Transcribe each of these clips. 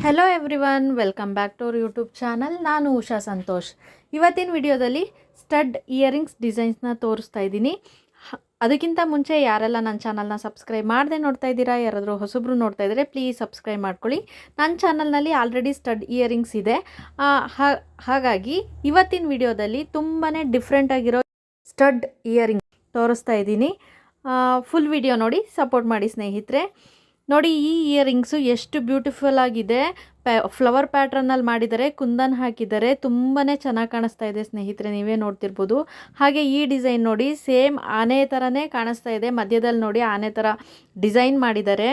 Hello everyone, welcome back to our YouTube channel. ನಾನು ಉಷಾ ಸಂತೋಷ್. ಇವತ್ತಿನ ವಿಡಿಯೋದಲ್ಲಿ ಸ್ಟಡ್ ಇಯರಿಂಗ್ಸ್ ಡಿಸೈನ್ಸ್ನ ತೋರಿಸ್ತಾ ಇದ್ದೀನಿ. ಅದಕ್ಕಿಂತ ಮುಂಚೆ ಯಾರೆಲ್ಲ ನನ್ನ ಚಾನಲ್ನ ಸಬ್ಸ್ಕ್ರೈಬ್ ಮಾಡದೆ ನೋಡ್ತಾ ಇದ್ದೀರಾ, ಯಾರಾದರೂ ಹೊಸಬ್ರು ನೋಡ್ತಾ ಇದ್ದರೆ ಪ್ಲೀಸ್ ಸಬ್ಸ್ಕ್ರೈಬ್ ಮಾಡ್ಕೊಳ್ಳಿ. ನನ್ನ ಚಾನಲ್ನಲ್ಲಿ ಆಲ್ರೆಡಿ ಸ್ಟಡ್ ಇಯರಿಂಗ್ಸ್ ಇದೆ. ಹಾಗಾಗಿ ಇವತ್ತಿನ ವಿಡಿಯೋದಲ್ಲಿ ತುಂಬಾ ಡಿಫ್ರೆಂಟ್ ಆಗಿರೋ ಸ್ಟಡ್ ಇಯರಿಂಗ್ ತೋರಿಸ್ತಾ ಇದ್ದೀನಿ. ಫುಲ್ ವಿಡಿಯೋ ನೋಡಿ, ಸಪೋರ್ಟ್ ಮಾಡಿ ಸ್ನೇಹಿತರೆ. ನೋಡಿ, ಈ ಇಯರಿಂಗ್ಸು ಎಷ್ಟು ಬ್ಯೂಟಿಫುಲ್ ಆಗಿದೆ. ಫ್ಲವರ್ ಪ್ಯಾಟ್ರನ್ನಲ್ಲಿ ಮಾಡಿದ್ದಾರೆ, ಕುಂದನ್ ಹಾಕಿದ್ದಾರೆ, ತುಂಬಾ ಚೆನ್ನಾಗಿ ಕಾಣಿಸ್ತಾ ಇದೆ ಸ್ನೇಹಿತರೆ, ನೀವೇ ನೋಡ್ತಿರ್ಬೋದು. ಹಾಗೆ ಈ ಡಿಸೈನ್ ನೋಡಿ, ಸೇಮ್ ಆನೆ ಥರನೇ ಕಾಣಿಸ್ತಾ ಇದೆ. ಮಧ್ಯದಲ್ಲಿ ನೋಡಿ ಆನೆ ಥರ ಡಿಸೈನ್ ಮಾಡಿದ್ದಾರೆ.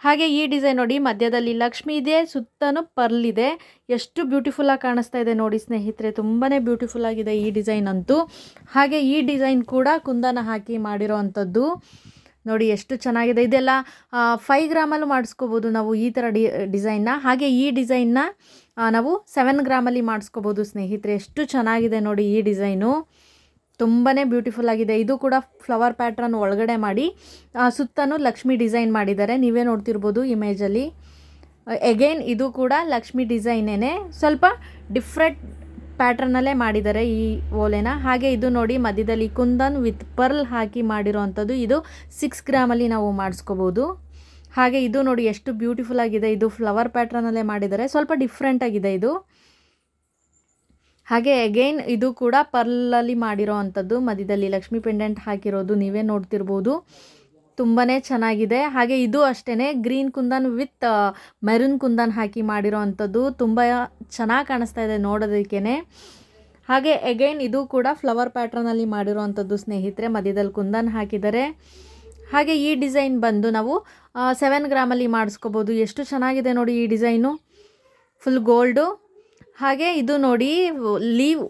ಹಾಗೆ ಈ ಡಿಸೈನ್ ನೋಡಿ, ಮಧ್ಯದಲ್ಲಿ ಲಕ್ಷ್ಮಿ ಇದೆ, ಸುತ್ತಲೂ ಪರ್ಲ್ ಇದೆ. ಎಷ್ಟು ಬ್ಯೂಟಿಫುಲ್ಲಾಗಿ ಕಾಣಿಸ್ತಾ ಇದೆ ನೋಡಿ ಸ್ನೇಹಿತರೆ, ತುಂಬಾ ಬ್ಯೂಟಿಫುಲ್ ಆಗಿದೆ ಈ ಡಿಸೈನ್ ಅಂತೂ. ಹಾಗೆ ಈ ಡಿಸೈನ್ ಕೂಡ ಕುಂದನ ಹಾಕಿ ಮಾಡಿರೋ ಅಂಥದ್ದು ನೋಡಿ, ಎಷ್ಟು ಚೆನ್ನಾಗಿದೆ. ಇದೆಲ್ಲ 5 ಗ್ರಾಮಲ್ಲೂ ಮಾಡಿಸ್ಕೋಬೋದು ನಾವು ಈ ಥರ ಡಿಸೈನ್ನ. ಹಾಗೆ ಈ ಡಿಸೈನ್ನ ನಾವು 7 ಗ್ರಾಮಲ್ಲಿ ಮಾಡಿಸ್ಕೋಬೋದು ಸ್ನೇಹಿತರೆ. ಎಷ್ಟು ಚೆನ್ನಾಗಿದೆ ನೋಡಿ ಈ ಡಿಸೈನು, ತುಂಬಾ ಬ್ಯೂಟಿಫುಲ್ ಆಗಿದೆ. ಇದು ಕೂಡ ಫ್ಲವರ್ ಪ್ಯಾಟ್ರನ್ ಒಳಗಡೆ ಮಾಡಿ ಸುತ್ತಲೂ ಲಕ್ಷ್ಮಿ ಡಿಸೈನ್ ಮಾಡಿದ್ದಾರೆ, ನೀವೇ ನೋಡ್ತಿರ್ಬೋದು ಇಮೇಜಲ್ಲಿ. ಎಗೈನ್ ಇದು ಕೂಡ ಲಕ್ಷ್ಮಿ ಡಿಸೈನೇನೆ, ಸ್ವಲ್ಪ ಡಿಫ್ರೆಂಟ್ ಪ್ಯಾಟ್ರನ್ನಲ್ಲೇ ಮಾಡಿದ್ದಾರೆ ಈ ಓಲೆನ. ಹಾಗೆ ಇದು ನೋಡಿ, ಮಧ್ಯದಲ್ಲಿ ಕುಂದನ್ ವಿತ್ ಪರ್ಲ್ ಹಾಕಿ ಮಾಡಿರೋ ಅಂಥದ್ದು. ಇದು 6 ಗ್ರಾಮಲ್ಲಿ ನಾವು ಮಾಡಿಸ್ಕೋಬೋದು. ಹಾಗೆ ಇದು ನೋಡಿ ಎಷ್ಟು ಬ್ಯೂಟಿಫುಲ್ ಆಗಿದೆ. ಇದು ಫ್ಲವರ್ ಪ್ಯಾಟ್ರನ್ನಲ್ಲೇ ಮಾಡಿದ್ದಾರೆ, ಸ್ವಲ್ಪ ಡಿಫ್ರೆಂಟ್ ಆಗಿದೆ ಇದು. ಹಾಗೆ ಅಗೈನ್ ಇದು ಕೂಡ ಪರ್ಲಲ್ಲಿ ಮಾಡಿರೋ ಅಂಥದ್ದು, ಮಧ್ಯದಲ್ಲಿ ಲಕ್ಷ್ಮಿ ಪೆಂಡೆಂಟ್ ಹಾಕಿರೋದು ನೀವೇ ನೋಡ್ತಿರ್ಬೋದು, ತುಂಬಾ ಚೆನ್ನಾಗಿದೆ. ಹಾಗೆ ಇದು ಅಷ್ಟೇ green kundan with maroon kundan ಹಾಕಿ ಮಾಡಿರೋ ಅಂಥದ್ದು, ತುಂಬ ಚೆನ್ನಾಗಿ ಕಾಣಿಸ್ತಾ ಇದೆ ನೋಡೋದಕ್ಕೇ. ಹಾಗೆ ಅಗೈನ್ ಇದು ಕೂಡ ಫ್ಲವರ್ ಪ್ಯಾಟ್ರನಲ್ಲಿ ಮಾಡಿರೋ ಅಂಥದ್ದು ಸ್ನೇಹಿತರೆ, ಮಧ್ಯದಲ್ಲಿ ಕುಂದನ್ ಹಾಕಿದ್ದಾರೆ. ಹಾಗೆ ಈ ಡಿಸೈನ್ ಬಂದು ನಾವು 7 ಗ್ರಾಮಲ್ಲಿ ಮಾಡಿಸ್ಕೋಬೋದು. ಎಷ್ಟು ಚೆನ್ನಾಗಿದೆ ನೋಡಿ ಈ ಡಿಸೈನು, ಫುಲ್ ಗೋಲ್ಡು. ಹಾಗೆ ಇದು ನೋಡಿ, ಲೀವ್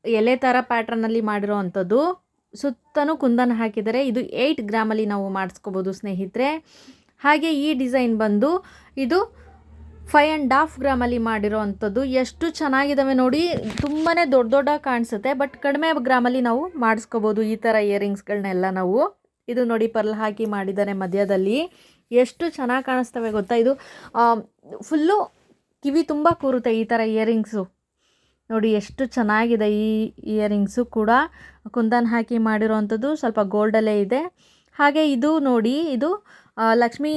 ಎಲೆ ಥರ ಪ್ಯಾಟ್ರನಲ್ಲಿ ಮಾಡಿರೋ ಅಂಥದ್ದು, ಸುತ್ತಲೂ ಕುಂದನ್ ಹಾಕಿದರೆ. ಇದು 8 ಗ್ರಾಮಲ್ಲಿ ನಾವು ಮಾಡಿಸ್ಕೋಬೋದು ಸ್ನೇಹಿತರೆ. ಹಾಗೆ ಈ ಡಿಸೈನ್ ಬಂದು ಇದು 5.5 ಗ್ರಾಮಲ್ಲಿ ಮಾಡಿರೋ ಅಂಥದ್ದು. ಎಷ್ಟು ಚೆನ್ನಾಗಿದ್ದಾವೆ ನೋಡಿ, ತುಂಬಾ ದೊಡ್ಡ ಕಾಣಿಸುತ್ತೆ, ಬಟ್ ಕಡಿಮೆ ಗ್ರಾಮಲ್ಲಿ ನಾವು ಮಾಡಿಸ್ಕೋಬೋದು ಈ ಥರ ಇಯರಿಂಗ್ಸ್ಗಳನ್ನೆಲ್ಲ ನಾವು. ಇದು ನೋಡಿ, ಪರ್ಲ್ ಹಾಕಿ ಮಾಡಿದ್ದಾರೆ ಮಧ್ಯದಲ್ಲಿ, ಎಷ್ಟು ಚೆನ್ನಾಗಿ ಕಾಣಿಸ್ತವೆ ಗೊತ್ತಾ. ಇದು ಫುಲ್ಲು ಕಿವಿ ತುಂಬ ಕೂರುತ್ತೆ ಈ ಥರ ಇಯರಿಂಗ್ಸು ನೋಡಿ, ಎಷ್ಟು ಚೆನ್ನಾಗಿದೆ ಈ ಇಯರಿಂಗ್ಸು ಕೂಡ. ಕುಂದನ್ ಹಾಕಿ ಮಾಡಿರೋ ಅಂಥದ್ದು, ಸ್ವಲ್ಪ ಗೋಲ್ಡಲ್ಲೇ ಇದೆ. ಹಾಗೆ ಇದು ನೋಡಿ, ಇದು ಲಕ್ಷ್ಮಿ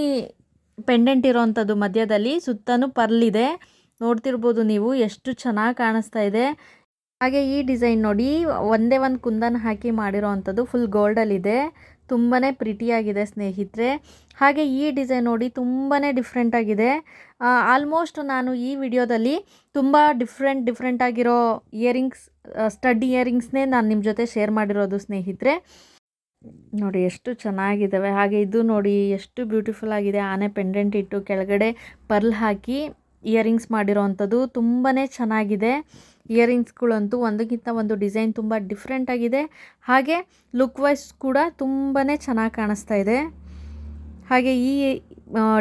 ಪೆಂಡೆಂಟ್ ಇರೋವಂಥದ್ದು, ಮಧ್ಯದಲ್ಲಿ ಸುತ್ತಲೂ ಪರ್ಲಿದೆ, ನೋಡ್ತಿರ್ಬೋದು ನೀವು, ಎಷ್ಟು ಚೆನ್ನಾಗಿ ಕಾಣಿಸ್ತಾ ಇದೆ. ಹಾಗೆ ಈ ಡಿಸೈನ್ ನೋಡಿ, ಒಂದೇ ಒಂದು ಕುಂದನ್ ಹಾಕಿ ಮಾಡಿರೋ ಅಂಥದ್ದು, ಫುಲ್ ಗೋಲ್ಡಲ್ಲಿದೆ, ತುಂಬಾ ಪ್ರಿಟಿಯಾಗಿದೆ ಸ್ನೇಹಿತರೆ. ಹಾಗೆ ಈ ಡಿಸೈನ್ ನೋಡಿ, ತುಂಬಾ ಡಿಫ್ರೆಂಟ್ ಆಗಿದೆ. ಆಲ್ಮೋಸ್ಟ್ ನಾನು ಈ ವಿಡಿಯೋದಲ್ಲಿ ತುಂಬ ಡಿಫ್ರೆಂಟ್ ಆಗಿರೋ ಇಯರಿಂಗ್ಸ್, ಸ್ಟಡ್ ಇಯರಿಂಗ್ಸ್ನೇ ನಾನು ನಿಮ್ಮ ಜೊತೆ ಶೇರ್ ಮಾಡಿರೋದು ಸ್ನೇಹಿತರೆ. ನೋಡಿ ಎಷ್ಟು ಚೆನ್ನಾಗಿದ್ದಾವೆ. ಹಾಗೆ ಇದು ನೋಡಿ ಎಷ್ಟು ಬ್ಯೂಟಿಫುಲ್ ಆಗಿದೆ, ಆನೆ ಪೆಂಡೆಂಟ್ ಇಟ್ಟು ಕೆಳಗಡೆ ಪರ್ಲ್ ಹಾಕಿ ಇಯರಿಂಗ್ಸ್ ಮಾಡಿರೋ ಅಂಥದ್ದು, ತುಂಬಾ ಚೆನ್ನಾಗಿದೆ. ಇಯರಿಂಗ್ಸ್ಗಳಂತೂ ಒಂದಕ್ಕಿಂತ ಒಂದು ಡಿಸೈನ್ ತುಂಬ ಡಿಫ್ರೆಂಟ್ ಆಗಿದೆ. ಹಾಗೆ ಲುಕ್ ವೈಸ್ ಕೂಡ ತುಂಬಾ ಚೆನ್ನಾಗಿ ಕಾಣಿಸ್ತಾ ಇದೆ. ಹಾಗೆ ಈ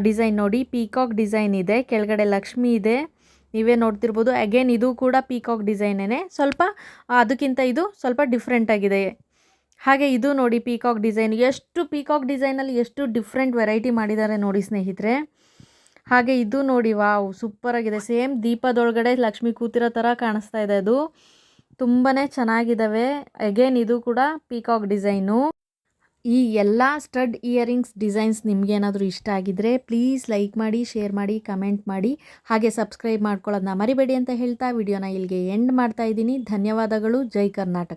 ಡಿಸೈನ್ ನೋಡಿ, ಪೀಕಾಕ್ ಡಿಸೈನ್ ಇದೆ, ಕೆಳಗಡೆ ಲಕ್ಷ್ಮಿ ಇದೆ, ನೀವೇ ನೋಡ್ತಿರ್ಬೋದು. ಅಗೇನ್ ಇದು ಕೂಡ ಪೀಕಾಕ್ ಡಿಸೈನೇ, ಸ್ವಲ್ಪ ಅದಕ್ಕಿಂತ ಇದು ಸ್ವಲ್ಪ ಡಿಫ್ರೆಂಟ್ ಆಗಿದೆ. ಹಾಗೆ ಇದು ನೋಡಿ ಪೀಕಾಕ್ ಡಿಸೈನ್, ಎಷ್ಟು ಪೀಕಾಕ್ ಡಿಸೈನಲ್ಲಿ ಎಷ್ಟು ಡಿಫ್ರೆಂಟ್ ವೆರೈಟಿ ಮಾಡಿದ್ದಾರೆ ನೋಡಿ ಸ್ನೇಹಿತರೆ. ಹಾಗೆ ಇದು ನೋಡಿ, ವಾವ್, ಸೂಪರಾಗಿದೆ. ಸೇಮ್ ದೀಪದೊಳಗಡೆ ಲಕ್ಷ್ಮಿ ಕೂತಿರೋ ಥರ ಕಾಣಿಸ್ತಾ ಇದೆ, ಅದು ತುಂಬಾ ಚೆನ್ನಾಗಿದ್ದಾವೆ. ಅಗೇನ್ ಇದು ಕೂಡ ಪೀಕಾಕ್ ಡಿಸೈನು. ಈ ಎಲ್ಲ ಸ್ಟಡ್ ಇಯರಿಂಗ್ಸ್ ಡಿಸೈನ್ಸ್ ನಿಮಗೇನಾದರೂ ಇಷ್ಟ ಆಗಿದ್ದರೆ ಪ್ಲೀಸ್ ಲೈಕ್ ಮಾಡಿ, ಶೇರ್ ಮಾಡಿ, ಕಮೆಂಟ್ ಮಾಡಿ, ಹಾಗೆ ಸಬ್ಸ್ಕ್ರೈಬ್ ಮಾಡ್ಕೊಳ್ಳೋದನ್ನ ಮರಿಬೇಡಿ ಅಂತ ಹೇಳ್ತಾ ವಿಡಿಯೋನ ಇಲ್ಲಿಗೆ ಎಂಡ್ ಮಾಡ್ತಾ ಇದ್ದೀನಿ. ಧನ್ಯವಾದಗಳು. ಜೈ ಕರ್ನಾಟಕ.